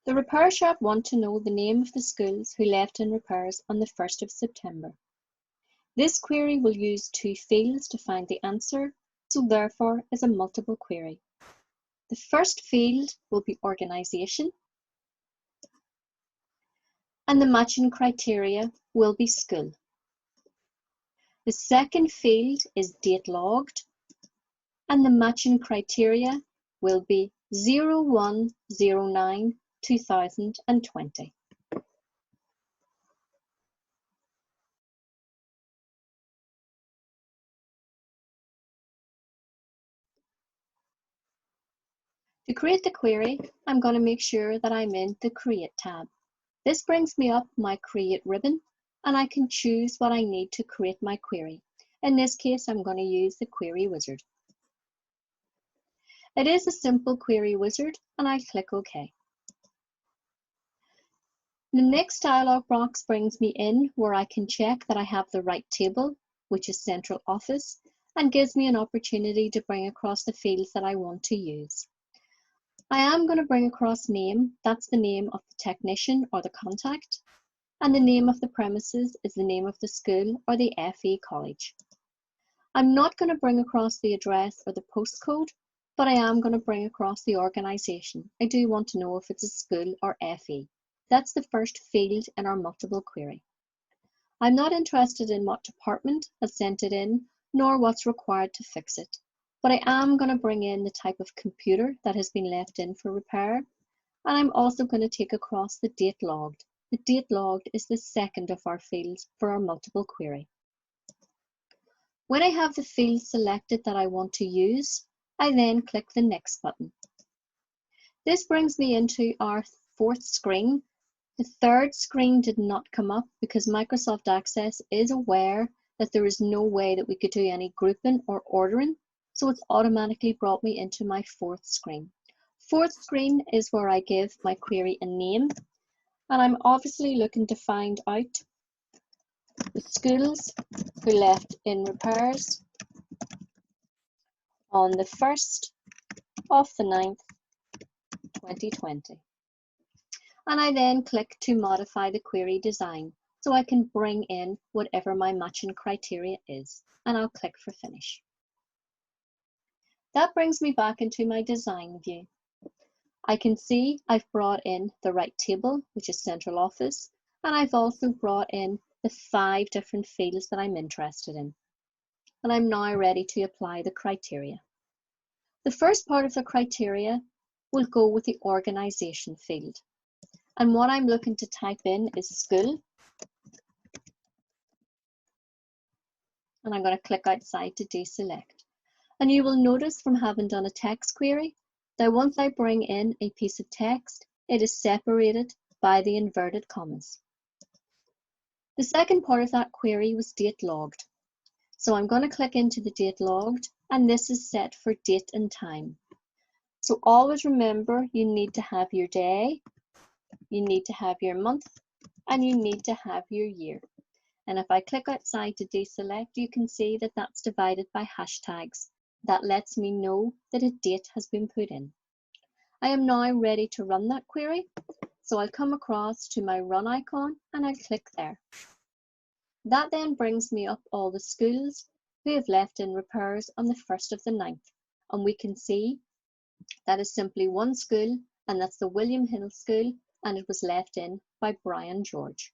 The repair shop want to know the name of the schools who left in repairs on the 1st of September. This query will use two fields to find the answer, so therefore is a multiple query. The first field will be organisation, and the matching criteria will be school. The second field is date logged, and the matching criteria will be 01/09/2020. To create the query, I'm going to make sure that I'm in the Create tab. This brings me up my Create ribbon, and I can choose what I need to create my query. In this case, I'm going to use the Query Wizard. It is a simple query wizard, and I click OK. The next dialog box brings me in where I can check that I have the right table, which is Central Office, and gives me an opportunity to bring across the fields that I want to use. I am going to bring across name, that's the name of the technician or the contact, and the name of the premises is the name of the school or the FE college. I'm not going to bring across the address or the postcode, but I am going to bring across the organisation. I do want to know if it's a school or FE. That's the first field in our multiple query. I'm not interested in what department has sent it in, nor what's required to fix it. But I am going to bring in the type of computer that has been left in for repair, and I'm also going to take across the date logged. The date logged is the second of our fields for our multiple query. When I have the field selected that I want to use, I then click the Next button. This brings me into our fourth screen. The third screen did not come up because Microsoft Access is aware that there is no way that we could do any grouping or ordering, so it's automatically brought me into my fourth screen. Fourth screen is where I give my query a name, and I'm obviously looking to find out the schools who left in repairs on the 1st of the 9th, 2020. And I then click to modify the query design so I can bring in whatever my matching criteria is, and I'll click for finish. That brings me back into my design view. I can see I've brought in the right table, which is Central Office, and I've also brought in the 5 different fields that I'm interested in. And I'm now ready to apply the criteria. The first part of the criteria will go with the organisation field. And what I'm looking to type in is school. And I'm going to click outside to deselect. And you will notice from having done a text query that once I bring in a piece of text, it is separated by the inverted commas. The second part of that query was date logged. So I'm going to click into the date logged, and this is set for date and time. So always remember, you need to have your day, you need to have your month, and you need to have your year. And if I click outside to deselect, you can see that that's divided by hashtags. That lets me know that a date has been put in. I am now ready to run that query, so I'll come across to my run icon and I'll click there. That then brings me up all the schools who have left in repairs on the 1st of the 9th, and we can see that is simply one school, and that's the William Hill School, and it was left in by Brian George.